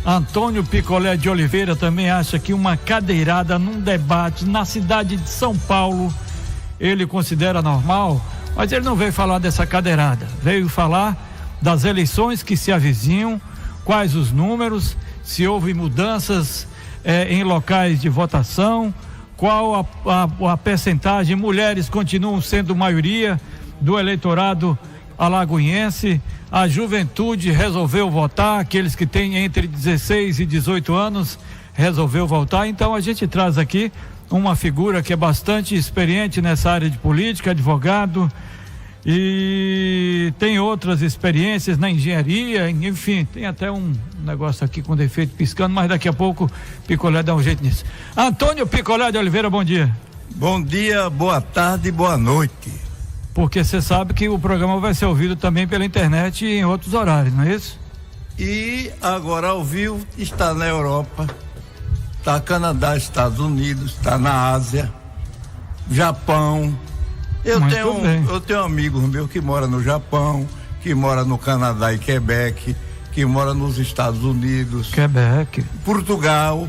Antônio Picolé de Oliveira também acha que uma cadeirada num debate na cidade de São Paulo ele considera normal, mas ele não veio falar dessa cadeirada, veio falar das eleições que se avizinham, quais os números, se houve mudanças em locais de votação, qual a percentagem, mulheres continuam sendo maioria do eleitorado alagoense, a juventude resolveu votar, aqueles que têm entre 16 e 18 anos resolveu votar. Então a gente traz aqui uma figura que é bastante experiente nessa área de política, advogado, e tem outras experiências na engenharia, enfim, tem até um negócio aqui com defeito piscando, mas daqui a pouco Picolé dá um jeito nisso. Antônio Picolé de Oliveira, bom dia. Bom dia, boa tarde e boa noite. Porque você sabe que o programa vai ser ouvido também pela internet e em outros horários, não é isso? E agora ao vivo está na Europa, está Canadá, Estados Unidos, está na Ásia, Japão. Eu tenho amigos meus que moram no Japão, que moram no Canadá e Quebec, que moram nos Estados Unidos. Quebec. Portugal.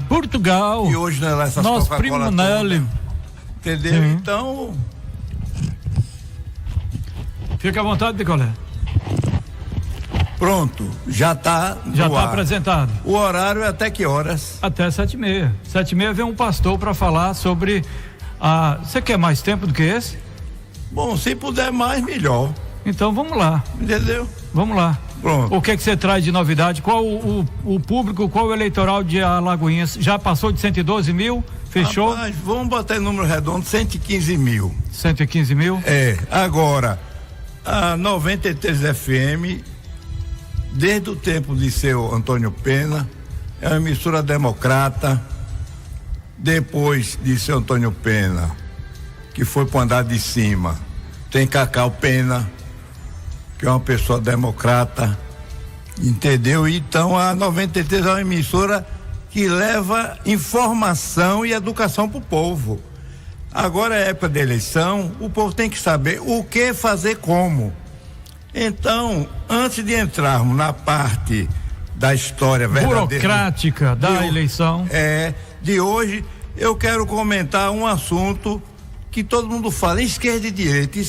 E hoje não é essas nosso primo Nelly. Entendeu? Sim. Então. Fica à vontade, Picolé. Pronto, já está apresentado. O horário é até que horas? Até 7h30. 7h30 vem um pastor para falar sobre Você quer mais tempo do que esse? Bom, se puder mais, melhor. Então vamos lá. Entendeu? Vamos lá. Pronto. O que você traz de novidade? Qual o público, qual o eleitoral de Alagoinhas? Já passou de 112 mil? Fechou? Rapaz, vamos botar em número redondo, 115 mil. 115 mil? Agora, a 93 FM, desde o tempo de seu Antônio Pena, é uma emissora democrata. Depois de seu Antônio Pena, que foi para o andar de cima, tem Cacau Pena, que é uma pessoa democrata, entendeu? Então a 93 é uma emissora que leva informação e educação para o povo. Agora é época de eleição, o povo tem que saber o que fazer como. Então, antes de entrarmos na parte da história verdadeira, burocrática da eleição de hoje, eu quero comentar um assunto que todo mundo fala, esquerda e direita.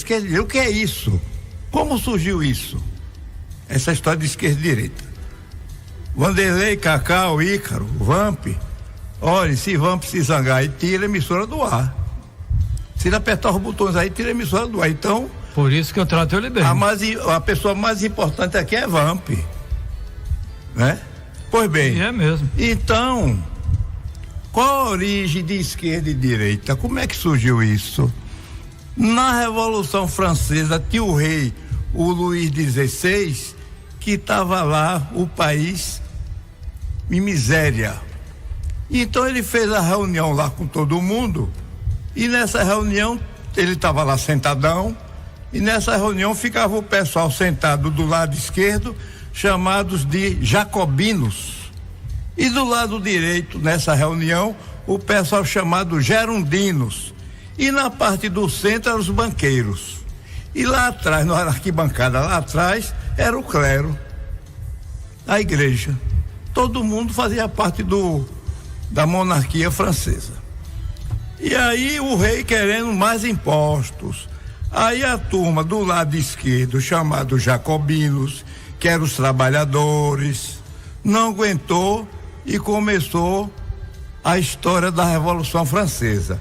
O que é isso? Como surgiu isso? Essa história de esquerda e direita. Vanderlei, Cacau, Ícaro, Vamp, olha, se Vamp se zangar e tira a emissora do ar. Se ele apertar os botões aí, tira a emissora do ar. Então, por isso que eu trato ele bem. A pessoa mais importante aqui é Vamp, né? Pois bem. E é mesmo. Então, qual a origem de esquerda e direita? Como é que surgiu isso? Na Revolução Francesa tinha o rei, o Luís XVI, que estava lá, o país em miséria. Então ele fez a reunião lá com todo mundo, e nessa reunião ele estava lá sentadão, e nessa reunião ficava o pessoal sentado do lado esquerdo, chamados de jacobinos. E do lado direito, nessa reunião, o pessoal chamado gerundinos. E na parte do centro eram os banqueiros. E lá atrás, na arquibancada, lá atrás, era o clero, a igreja. Todo mundo fazia parte da monarquia francesa. E aí o rei querendo mais impostos. Aí a turma do lado esquerdo, chamado jacobinos, que eram os trabalhadores, não aguentou e começou a história da Revolução Francesa,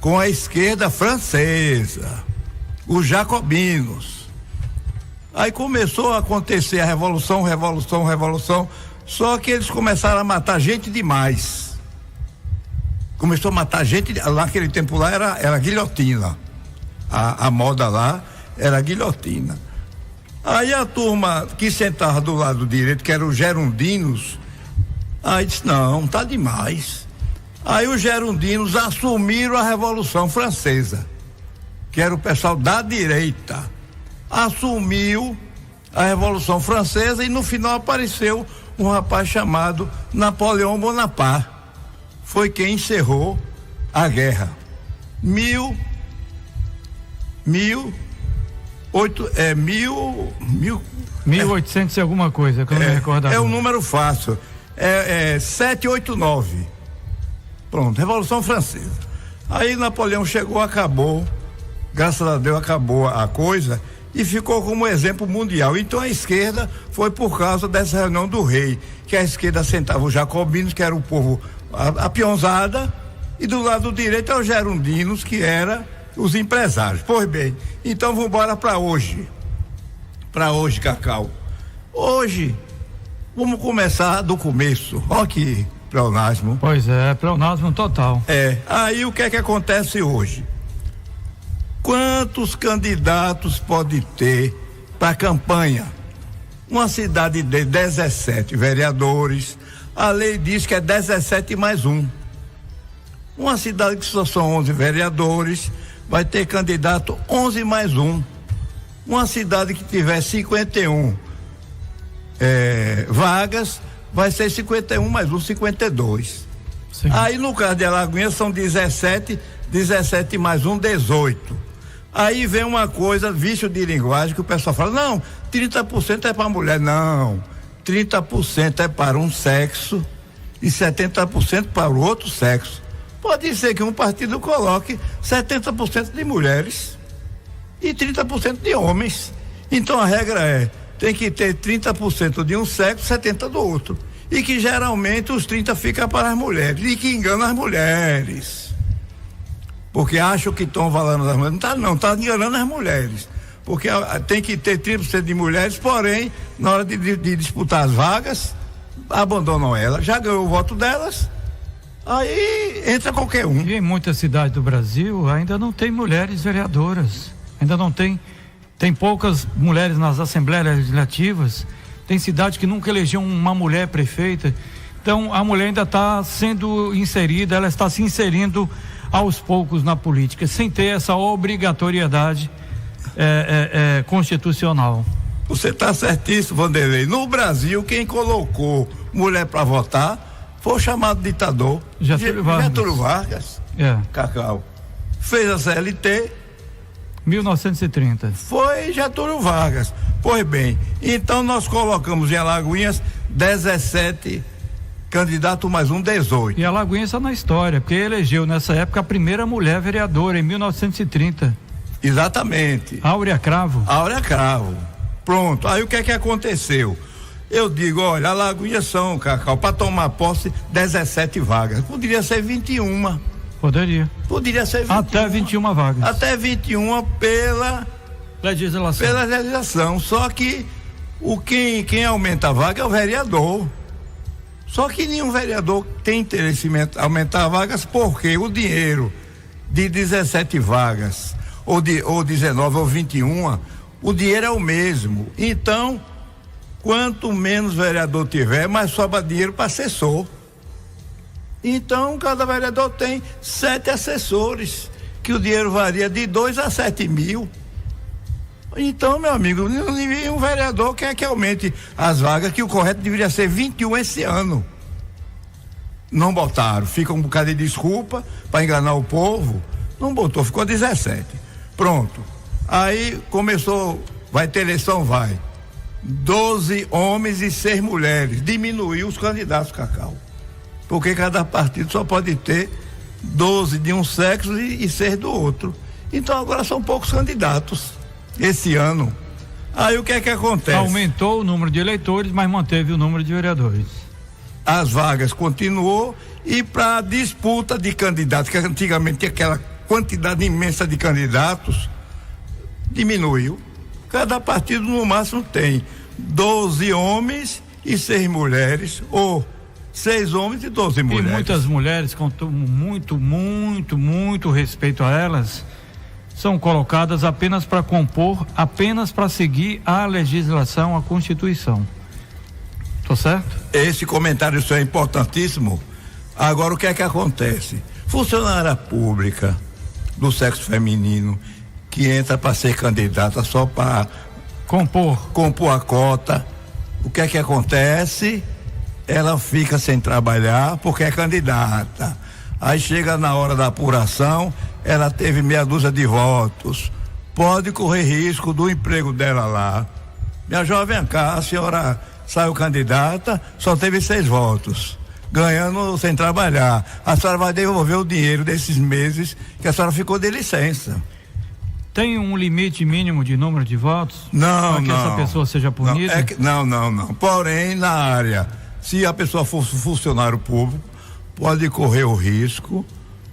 com a esquerda francesa, os jacobinos. Aí começou a acontecer a revolução, só que eles começaram a matar gente demais. Começou a matar gente, naquele tempo lá era guilhotina, a moda lá era guilhotina. Aí a turma que sentava do lado direito, que eram os gerundinos, aí disse, não, tá demais. Aí os gerundinos assumiram a Revolução Francesa, que era o pessoal da direita, assumiu a Revolução Francesa, e no final apareceu um rapaz chamado Napoleão Bonaparte. Foi quem encerrou a guerra. 1800 e alguma coisa, que eu não me recordo. É um número fácil. é 789. Pronto, Revolução Francesa. Aí Napoleão chegou, acabou, graças a Deus acabou a coisa e ficou como exemplo mundial. Então a esquerda foi por causa dessa reunião do rei, que a esquerda sentava os jacobinos, que era o povo, a peãozada, e do lado direito é os gerundinos, que era os empresários. Pois bem, então vamos embora para hoje. Para hoje, Cacau. Hoje, vamos começar do começo. Olha que pleonasmo. Pois é, pleonasmo total. Aí o que é que acontece hoje? Quantos candidatos pode ter para a campanha? Uma cidade de 17 vereadores, a lei diz que é 17 mais um. Uma cidade que só são 11 vereadores, vai ter candidato 11 mais um. Uma cidade que tiver 51 vagas, vai ser 51 mais um, 52. Sim. Aí no caso de Alagoinhas são 17 mais um, 18. Aí vem uma coisa, vício de linguagem, que o pessoal fala, não, 30% é para mulher. Não, 30% é para um sexo e 70% para o outro sexo. Pode ser que um partido coloque 70% de mulheres e 30% de homens. Então a regra tem que ter 30% de um sexo, 70% do outro. E que geralmente os 30% ficam para as mulheres. E que engana as mulheres. Porque acham que estão valendo as mulheres. Não está enganando as mulheres. Porque tem que ter 30% de mulheres, porém, na hora de disputar as vagas, abandonam elas. Já ganhou o voto delas, aí entra qualquer um. E em muitas cidades do Brasil ainda não tem mulheres vereadoras. Ainda não tem. Tem poucas mulheres nas assembleias legislativas. Tem cidade que nunca elegeu uma mulher prefeita. Então a mulher ainda está sendo inserida, ela está se inserindo aos poucos na política, sem ter essa obrigatoriedade constitucional. Você está certíssimo, Vanderlei. No Brasil, quem colocou mulher para votar foi o chamado ditador Getúlio Vargas. Cacau. Fez a CLT. 1930. Foi Getúlio Vargas. Pois bem, então nós colocamos em Alagoinhas 17 candidatos mais um, 18. E Alagoinhas está na história, porque elegeu nessa época a primeira mulher vereadora, em 1930. Exatamente. Áurea Cravo. Pronto, aí o que é que aconteceu? Eu digo, olha, Alagoinhas são, Cacau, para tomar posse, 17 vagas. Poderia ser 21. Poderia ser 21. Até 21 vagas. Até 21 pela legislação. Só que quem aumenta a vaga é o vereador. Só que nenhum vereador tem interesse em aumentar vagas, porque o dinheiro de 17 vagas, ou 19 ou 21, o dinheiro é o mesmo. Então, quanto menos vereador tiver, mais sobra dinheiro para assessor. Então, cada vereador tem 7 assessores, que o dinheiro varia de 2 a 7 mil. Então, meu amigo, um vereador quer que aumente as vagas, que o correto deveria ser 21 esse ano. Não botaram, fica um bocado de desculpa para enganar o povo. Não botou, ficou 17. Pronto. Aí começou, vai ter eleição, 12 homens e 6 mulheres. Diminuiu os candidatos, Cacau. Porque cada partido só pode ter 12 de um sexo e 6 do outro. Então agora são poucos candidatos esse ano. Aí o que é que acontece? Aumentou o número de eleitores, mas manteve o número de vereadores. As vagas continuou, e para disputa de candidatos, que antigamente tinha aquela quantidade imensa de candidatos, diminuiu. Cada partido no máximo tem 12 homens e 6 mulheres, ou 6 homens e 12 mulheres. E muitas mulheres, com muito respeito a elas, são colocadas apenas para compor, apenas para seguir a legislação, a Constituição. Tô certo? Esse comentário é importantíssimo. Agora, o que é que acontece? Funcionária pública do sexo feminino que entra para ser candidata só para compor a cota, o que é que acontece? Ela fica sem trabalhar porque é candidata. Aí chega na hora da apuração, ela teve meia dúzia de votos, pode correr risco do emprego dela lá. Minha jovem cá, a senhora saiu candidata, só teve 6 votos, ganhando sem trabalhar. A senhora vai devolver o dinheiro desses meses que a senhora ficou de licença. Tem um limite mínimo de número de votos? Não, para que essa pessoa seja punida? Não. Porém, na área, se a pessoa for funcionário público, pode correr o risco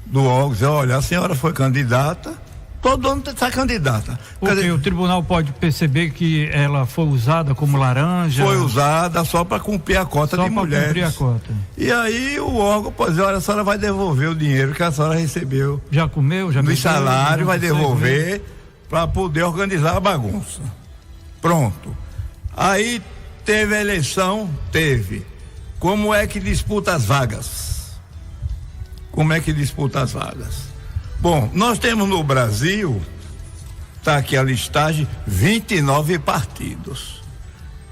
do órgão dizer, olha, a senhora foi candidata, todo ano está candidata. Porque o tribunal pode perceber que ela foi usada como laranja? Foi usada só para cumprir a cota de mulheres. Cumprir a cota. E aí o órgão pode dizer, olha, a senhora vai devolver o dinheiro que a senhora recebeu. Já comeu, já bebeu. Do salário, vai devolver para poder organizar a bagunça. Pronto. Aí teve a eleição? Teve. Como é que disputa as vagas? Bom, nós temos no Brasil, está aqui a listagem, 29 partidos.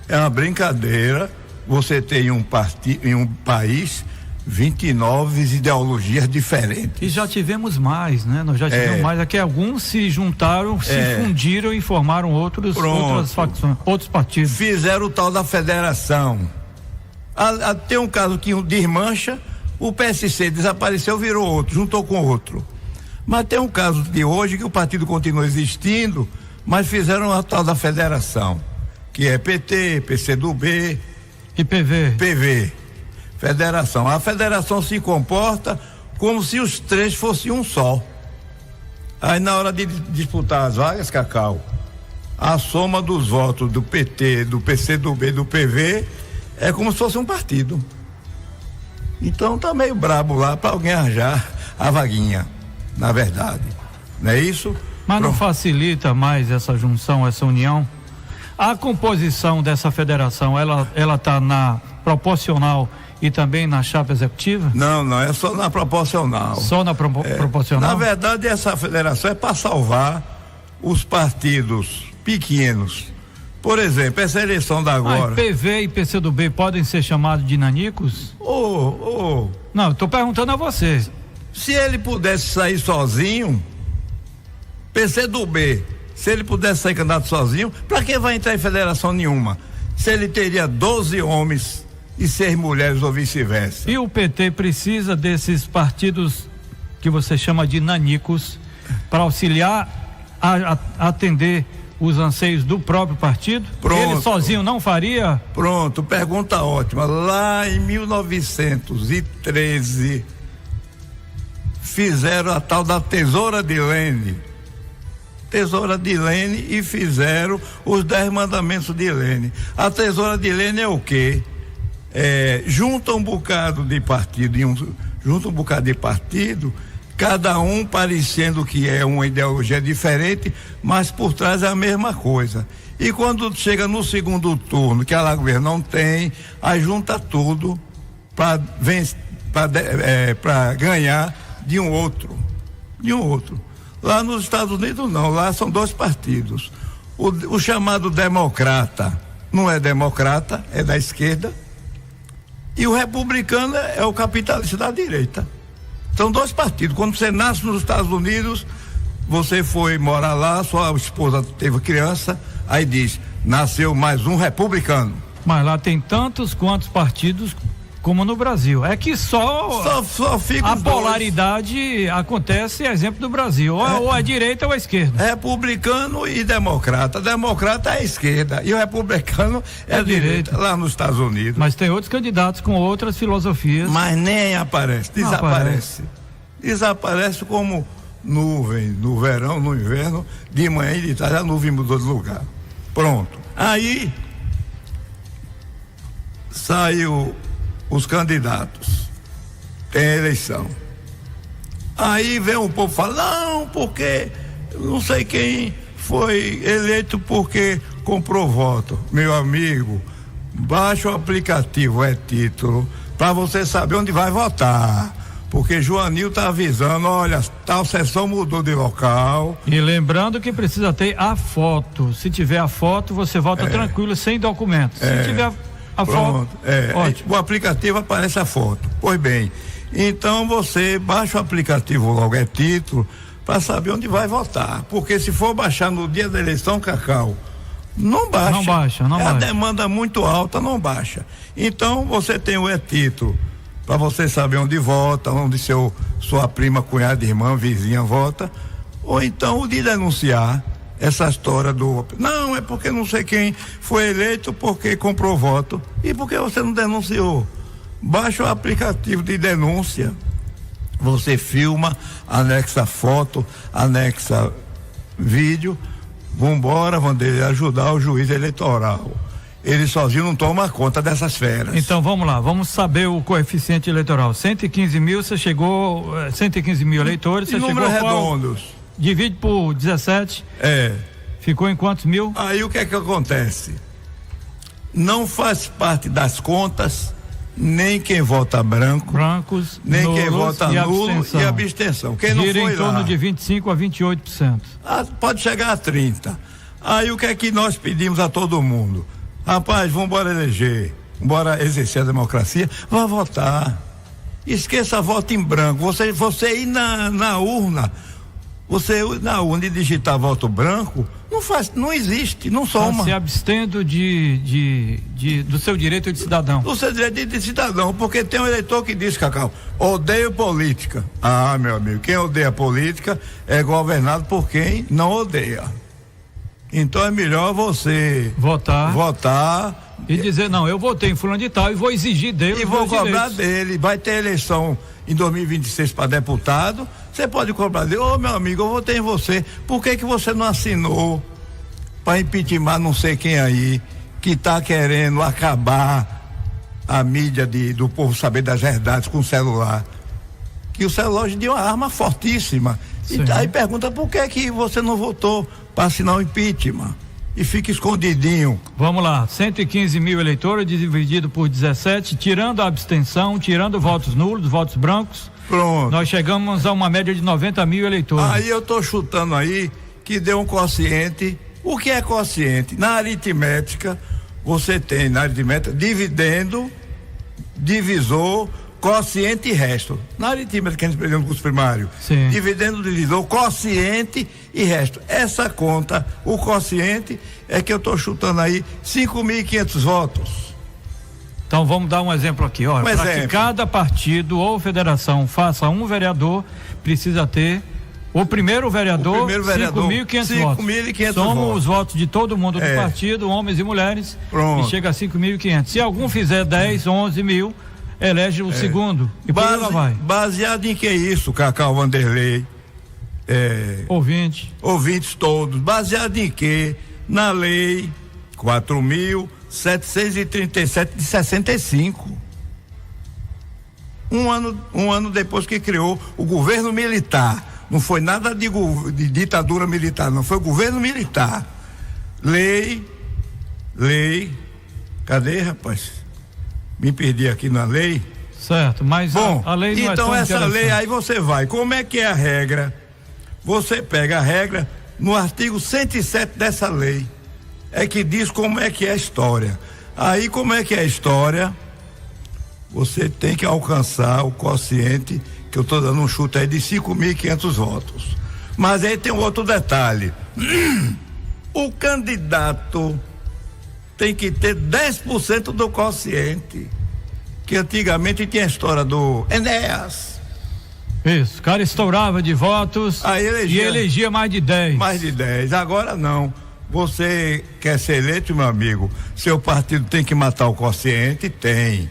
É uma brincadeira você ter em um país 29 ideologias diferentes. E já tivemos mais, né? Nós já tivemos mais. Aqui alguns se juntaram, se fundiram e formaram outras facções, outros partidos. Fizeram o tal da federação. Tem um caso que desmancha, o PSC desapareceu, virou outro, juntou com outro. Mas tem um caso de hoje que o partido continua existindo, mas fizeram a tal da federação, que é PT, PCdoB e PV. Federação. A federação se comporta como se os 3 fossem um só. Aí na hora de disputar as vagas, Cacau, a soma dos votos do PT, do PCdoB, do PV é como se fosse um partido. Então tá meio brabo lá para alguém arranjar a vaguinha, na verdade. Não é isso? Mas não facilita mais essa junção, essa união? A composição dessa federação, ela tá na proporcional e também na chapa executiva? Não, é só na proporcional. Só na proporcional? Na verdade, essa federação é para salvar os partidos pequenos. Por exemplo, essa eleição da agora. PV e PCdoB podem ser chamados de nanicos? Não, estou perguntando a você. Se ele pudesse sair sozinho, PCdoB, se ele pudesse sair candidato sozinho, para que vai entrar em federação nenhuma? Se ele teria 12 homens e 6 mulheres ou vice-versa. E o PT precisa desses partidos que você chama de nanicos para auxiliar a atender os anseios do próprio partido? Pronto. Ele sozinho não faria? Pronto, pergunta ótima. Lá em 1913 fizeram a tal da Tesoura de Lene. E fizeram os 10 mandamentos de Lene. A Tesoura de Lene é o quê? Junta um bocado de partido, cada um parecendo que é uma ideologia diferente, mas por trás é a mesma coisa. E quando chega no segundo turno, que a Alagoas não tem, aí junta tudo para ganhar de um outro. Lá nos Estados Unidos não, lá são 2 partidos. O chamado democrata não é democrata, é da esquerda, e o republicano é o capitalista da direita. São 2 partidos. Quando você nasce nos Estados Unidos, você foi morar lá, sua esposa teve criança, aí diz, nasceu mais um republicano. Mas lá tem tantos quantos partidos como no Brasil. É que só fica a polaridade acontece, exemplo do Brasil, ou a direita ou a esquerda. Republicano e democrata. Democrata é a esquerda e o republicano é a direita, lá nos Estados Unidos. Mas tem outros candidatos com outras filosofias. Mas nem aparece, desaparece como nuvem, no verão, no inverno, de manhã e de tarde a nuvem mudou de lugar. Pronto. Aí saiu os candidatos, tem a eleição. Aí vem um povo falar, não, porque não sei quem foi eleito porque comprou voto. Meu amigo, baixa o aplicativo, é título, para você saber onde vai votar. Porque Joanil tá avisando, olha, tal sessão mudou de local. E lembrando que precisa ter a foto. Se tiver a foto, você vota tranquilo, sem documento. Se tiver a foto, ótimo. O aplicativo aparece a foto. Pois bem, então você baixa o aplicativo logo, é título, para saber onde vai votar. Porque se for baixar no dia da eleição, Cacau, Não baixa. Não baixa, não é baixa. A demanda muito alta, não baixa. Então, você tem o e-título, para você saber onde vota, onde sua prima, cunhada, irmã, vizinha vota, ou então o de denunciar essa história não, é porque não sei quem foi eleito porque comprou voto. E por que você não denunciou? Baixa o aplicativo de denúncia, você filma, anexa foto, anexa vídeo. Vambora, Vanderlei, ajudar o juiz eleitoral. Ele sozinho não toma conta dessas feras. Então vamos lá, vamos saber o coeficiente eleitoral. 115 mil, você chegou, 115 mil eleitores, você números chegou redondos. Divide por 17. Ficou em quantos mil? Aí o que é que acontece? Não faz parte das contas nem quem vota brancos, nem nulos, quem vota nulo e abstenção. Quem não foi gira em torno lá, de 25% a 28%. Pode chegar a 30%. Aí o que é que nós pedimos a todo mundo? Rapaz, vamos embora eleger, bora exercer a democracia, vá votar. Esqueça voto em branco. Você ir na urna, você na urna e digitar voto branco, não existe, não soma. Se abstendo do seu direito de cidadão. Do seu direito de cidadão, porque tem um eleitor que diz, Cacau, odeio política. Ah, meu amigo, quem odeia política é governado por quem não odeia. Então é melhor você votar e dizer, não, eu votei em fulano de tal e vou exigir dele. E vou cobrar dele. Vai ter eleição em 2026 para deputado, você pode cobrar dele. Ô, meu amigo, eu votei em você, por que você não assinou para impeachment não sei quem aí que tá querendo acabar a mídia do povo saber das verdades com o celular? Que o celular hoje em dia é uma arma fortíssima. Sim. E aí pergunta por que você não votou para assinar o impeachment e fica escondidinho. Vamos lá, 115 mil eleitores dividido por 17, tirando a abstenção, tirando votos nulos, votos brancos. Pronto. Nós chegamos a uma média de 90 mil eleitores. Aí eu tô chutando aí que deu um quociente. O que é quociente? Na aritmética, você tem dividendo, divisor, quociente e resto. Na aritmética que a gente aprendeu no curso primário. Sim. Dividendo, divisor, quociente e resto. Essa conta, o quociente, é que eu tô chutando aí 5.500 votos. Então vamos dar um exemplo aqui, olha, para que cada partido ou federação faça um vereador, precisa ter o primeiro vereador 5.500 votos. 5.500 Somos votos. Os votos de todo mundo do partido, homens e mulheres. Pronto. E chega a 5.500. Se algum fizer 10, 11 mil, elege o segundo. E por aí vai. Baseado em que isso, Cacau, Vanderlei? Ouvintes todos. Baseado em que? Na lei 4.737 de 65. Um ano depois que criou o governo militar. Não foi nada de ditadura militar, não, foi o governo militar. Lei, cadê, rapaz? Me perdi aqui na lei. Certo, mas bom, a lei não então é essa lei aí você vai, como é que é a regra? Você pega a regra no artigo 107 dessa lei, é que diz como é que é a história. Aí como é que é a história? Você tem que alcançar o quociente, que eu estou dando um chute aí de 5.500 votos. Mas aí tem um outro detalhe. O candidato tem que ter 10% do quociente, que antigamente tinha a história do Enéas. Isso, o cara estourava de votos e elegia mais de 10. Mais de 10, agora não. Você quer ser eleito, meu amigo, seu partido tem que matar o quociente? Tem.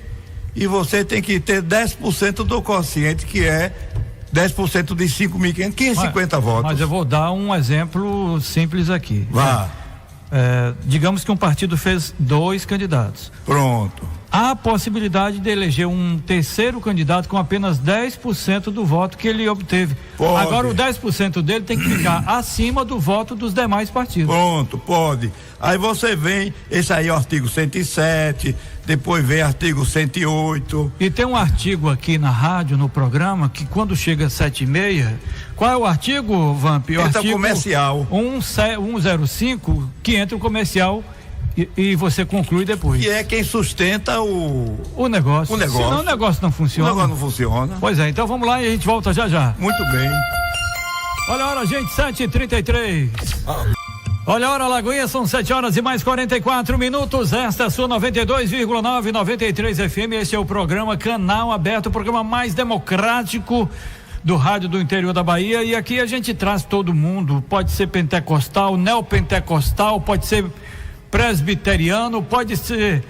E você tem que ter 10% do quociente, que é 10% de 5.500, 550 votos. Mas eu vou dar um exemplo simples aqui. Vá. Digamos que um partido fez 2 candidatos. Pronto. Há a possibilidade de eleger um terceiro candidato com apenas 10% do voto que ele obteve. Pode. Agora o 10% dele tem que ficar acima do voto dos demais partidos. Pronto, pode. Aí você vem, esse aí é o artigo 107, depois vem artigo 108. E tem um artigo aqui na rádio, no programa, que quando chega às 7h30, qual é o artigo, Vamp? O artigo comercial. 105, que entra o comercial e você conclui depois. Que é quem sustenta o negócio. Senão o negócio não funciona. O negócio não funciona. Pois é, então vamos lá e a gente volta já já. Muito bem. Olha a hora, gente, 7h33. Olha a hora, Lagoinha, são 7 horas e mais 44 minutos. Esta é a sua 92,9, 93 FM. Esse é o programa Canal Aberto, o programa mais democrático do rádio do interior da Bahia. E aqui a gente traz todo mundo. Pode ser pentecostal, neopentecostal, pode ser presbiteriano, pode ser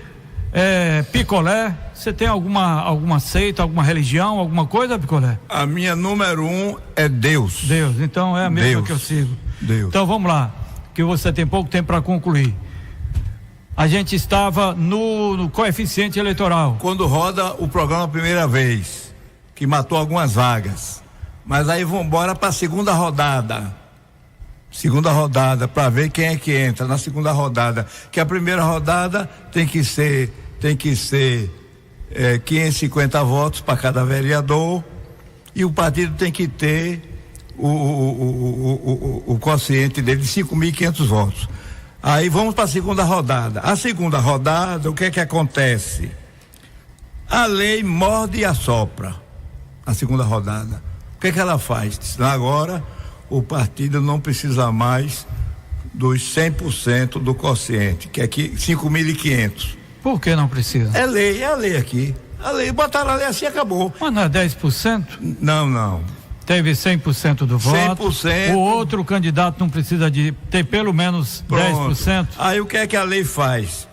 picolé. Você tem alguma seita, alguma religião, alguma coisa, picolé? A minha número 1 é Deus. Deus, então é a mesma que eu sigo. Deus. Então vamos lá, que você tem pouco tempo para concluir. A gente estava no coeficiente eleitoral. Quando roda o programa a primeira vez, que matou algumas vagas. Mas aí vamos embora para a segunda rodada. Segunda rodada, para ver quem é que entra na segunda rodada. Que a primeira rodada tem que ser 550 votos para cada vereador. E o partido tem que ter o quociente dele de 5.500 votos. Aí vamos para a segunda rodada. A segunda rodada, o que é que acontece? A lei morde e assopra. A segunda rodada. O que é que ela faz? Agora o partido não precisa mais dos 100% do quociente, que é aqui 5.500. Por que não precisa? É a lei aqui. A lei, botaram a lei assim e acabou. Mas não é 10%? Não. Teve 100% do voto. 100%. O outro candidato não precisa de ter pelo menos 10%. Aí o que é que a lei faz?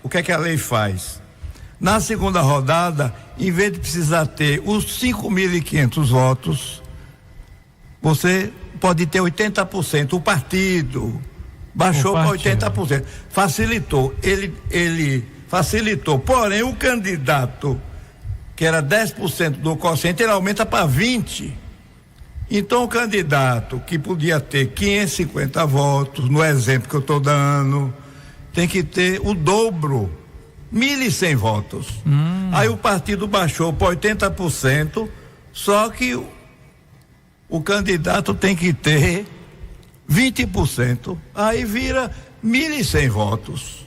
Na segunda rodada, em vez de precisar ter os 5.500 votos, você pode ter 80%. O partido baixou para 80%. Facilitou. Ele facilitou. Porém, o candidato que era 10% do quociente, ele aumenta para 20%. Então, o candidato que podia ter 550 votos, no exemplo que eu estou dando, tem que ter o dobro, 1.100 votos. Aí o partido baixou para 80%, só que o candidato tem que ter 20%. Aí vira 1.100 votos.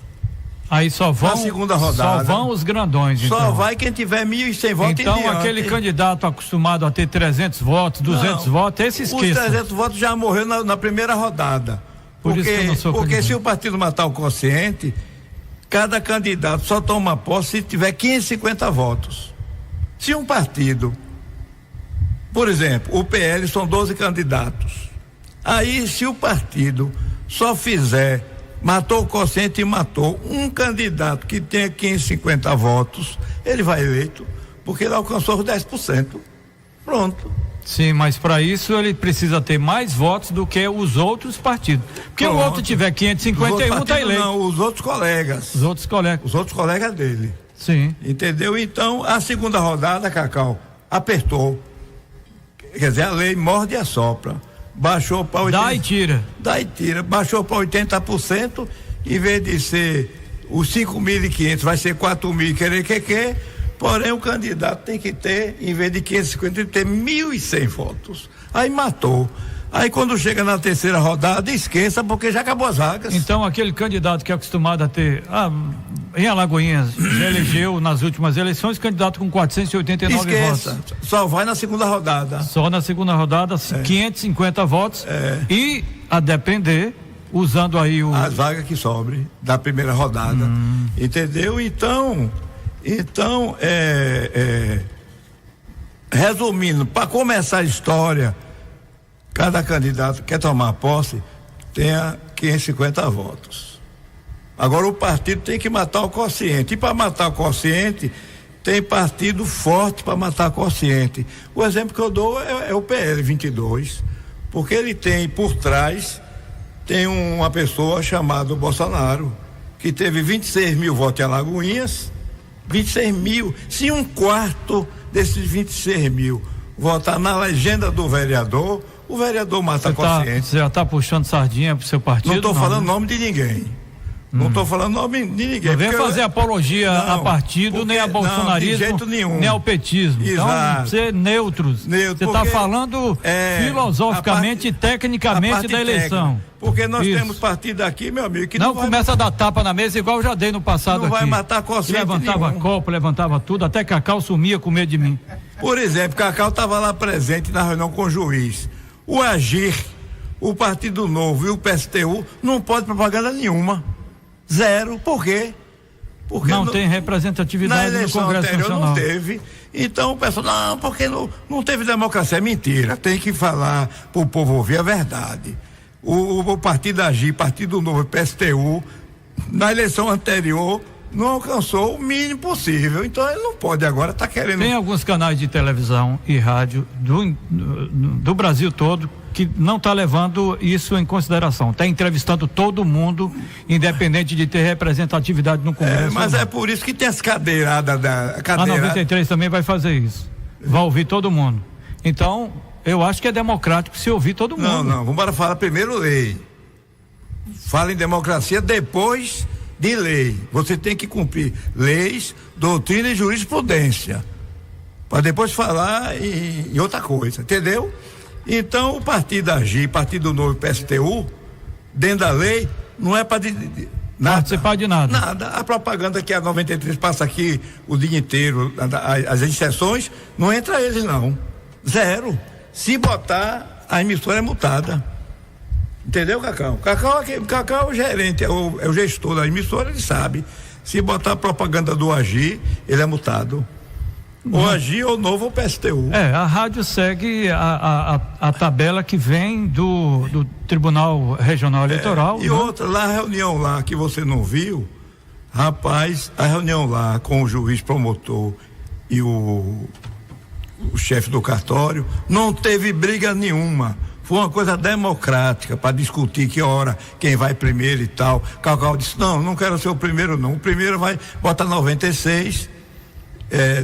Aí só vão na segunda rodada. Só vão os grandões, então. Só vai quem tiver 1.100 votos. Então aquele candidato acostumado a ter 300 votos, 200 votos, esse esqueça. Os 300 votos já morreu na primeira rodada. Porque se o partido matar o quociente, cada candidato só toma posse se tiver 550 votos. Se um partido, por exemplo, o PL são 12 candidatos. Aí se o partido só fizer, matou o quociente e matou um candidato que tenha 550 votos, ele vai eleito, porque ele alcançou os 10%. Pronto. Sim, mas para isso ele precisa ter mais votos do que os outros partidos. Porque o outro tiver 551, está eleito. Não, os outros colegas. Os outros colegas dele. Sim. Entendeu? Então, a segunda rodada, Cacau, apertou. Quer dizer, a lei morde e assopra. Baixou para 80%. Dá e tira. Baixou para 80%, em vez de ser os 5.500, vai ser 4.000, porém o candidato tem que ter, em vez de 550, tem que ter 1.100 votos. Aí matou. Aí quando chega na terceira rodada, esqueça, porque já acabou as vagas. Então aquele candidato que é acostumado a ter, em Alagoinhas, elegeu nas últimas eleições, candidato com 489 votos. Só vai na segunda rodada. Só na segunda rodada, 550 votos. E a depender, usando aí as vagas que sobre da primeira rodada. Entendeu? Então, resumindo, para começar a história, cada candidato que quer tomar posse tenha 550 votos. Agora o partido tem que matar o quociente. E para matar o quociente, tem partido forte para matar o quociente. O exemplo que eu dou é o PL 22, porque ele tem por trás, tem uma pessoa chamada Bolsonaro, que teve 26 mil votos em Alagoinhas, 26 mil. Se um quarto desses 26 mil votar na legenda do vereador, o vereador mata quociente. Você já está puxando sardinha pro seu partido? Não estou falando nome de ninguém. Não estou falando nome de ninguém. Não vem fazer apologia a partido, nem a bolsonarismo, de jeito nenhum. nem ao petismo. Exato. Então, ser neutros. Você está falando filosoficamente e tecnicamente da eleição. Técnica. Porque nós temos partido aqui, meu amigo, que não começa a dar tapa na mesa igual eu já dei no passado aqui. Não vai matar quociente levantava nenhum. copo, levantava tudo, até Cacau sumia com medo de mim. Por exemplo, Cacau estava lá presente na reunião com o juiz. O Agir o Partido Novo e o PSTU não pode propaganda nenhuma. Zero. Por quê? Porque não tem representatividade no Congresso Nacional. Não teve. Então o pessoal, não, porque não teve democracia. É mentira. Tem que falar para o povo ouvir a verdade. O Partido Agir, Partido Novo e PSTU, na eleição anterior, não alcançou o mínimo possível. Então ele não pode agora estar querendo. Tem alguns canais de televisão e rádio do Brasil todo que não está levando isso em consideração. Está entrevistando todo mundo, independente de ter representatividade no Congresso. Mas é por isso que tem as cadeiradas A 93 também vai fazer isso. Vai ouvir todo mundo. Então, eu acho que é democrático se ouvir todo mundo. Não, vamos falar primeiro lei. Fala em democracia depois de lei. Você tem que cumprir leis, doutrina e jurisprudência. Para depois falar em outra coisa, entendeu? Então o Partido Agir, Partido Novo e PSTU, dentro da lei, não é para participar de nada. Nada. A propaganda que a 93 passa aqui o dia inteiro, as exceções, não entra eles não. Zero. Se botar, a emissora é multada. Entendeu, Cacau? Cacau é o gerente, é o gestor da emissora, ele sabe. Se botar a propaganda do Agir, ele é multado. Ou Agir ou Novo ou PSTU. A rádio segue a tabela que vem do Tribunal Regional Eleitoral. E outra, lá a reunião lá que você não viu, rapaz, a reunião lá com o juiz promotor e o chefe do cartório, não teve briga nenhuma. Foi uma coisa democrática para discutir que hora, quem vai primeiro e tal. Cacau disse, não quero ser o primeiro não. O primeiro vai botar 96,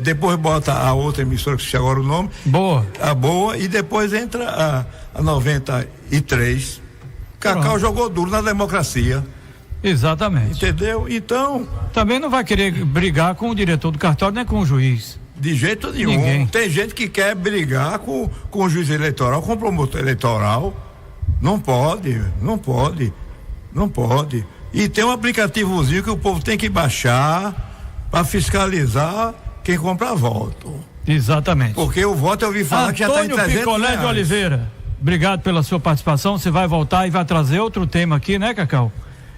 depois bota a outra emissora que se chama agora o nome. Boa. A Boa, e depois entra a 93. Cacau jogou duro na democracia. Exatamente. Entendeu? Então. Também não vai querer brigar com o diretor do cartório nem com o juiz. De jeito nenhum. Ninguém. Tem gente que quer brigar com o juiz eleitoral, com o promotor eleitoral. Não pode. E tem um aplicativozinho que o povo tem que baixar para fiscalizar quem compra voto. Exatamente. Porque o voto eu ouvi falar que já está em 300 Picolé reais. de Oliveira, obrigado pela sua participação. Você vai voltar e vai trazer outro tema aqui, né, Cacau?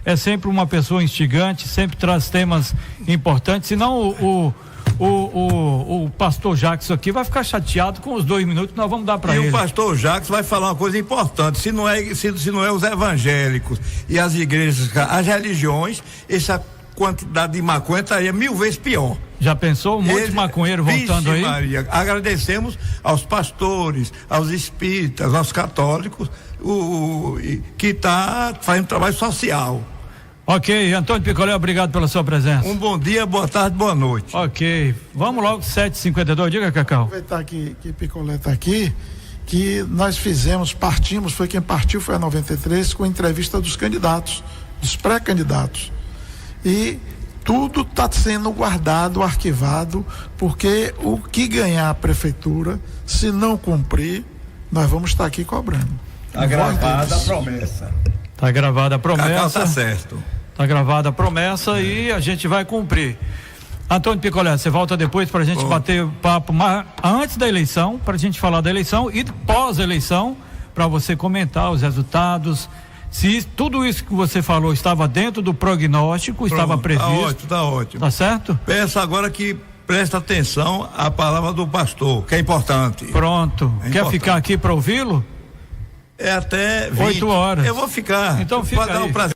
É sempre uma pessoa instigante, sempre traz temas importantes, senão o pastor Jacques aqui vai ficar chateado com os 2 minutos que nós vamos dar para ele. E o pastor Jacques vai falar uma coisa importante, se não é os evangélicos e as igrejas, as religiões, essa quantidade de maconha estaria 1000 vezes pior. Já pensou? Um monte de maconheiro voltando aí? Maria, agradecemos aos pastores, aos espíritas, aos católicos, que está fazendo trabalho social. Ok, Antônio Picolé, obrigado pela sua presença. Um bom dia, boa tarde, boa noite. Ok, vamos logo, 7h52, diga, Cacau. Aproveitar que Picolé está aqui, que nós partimos, quem partiu foi a 93, com a entrevista dos candidatos, dos pré-candidatos. E tudo está sendo guardado, arquivado, porque o que ganhar a prefeitura, se não cumprir, nós vamos estar aqui cobrando. Está gravada a promessa. Está gravada a promessa. Cacau tá certo. Está gravada a promessa e a gente vai cumprir. Antônio Picolé, você volta depois para a gente bater papo antes da eleição, para a gente falar da eleição e pós-eleição, para você comentar os resultados. Se tudo isso que você falou estava dentro do prognóstico, estava previsto. Tá ótimo. Tá certo? Peço agora que preste atenção à palavra do pastor, que é importante. Pronto. Quer ficar aqui para ouvi-lo? É até 20. 8 horas. Eu vou ficar. Então fica para dar aí. um prazer.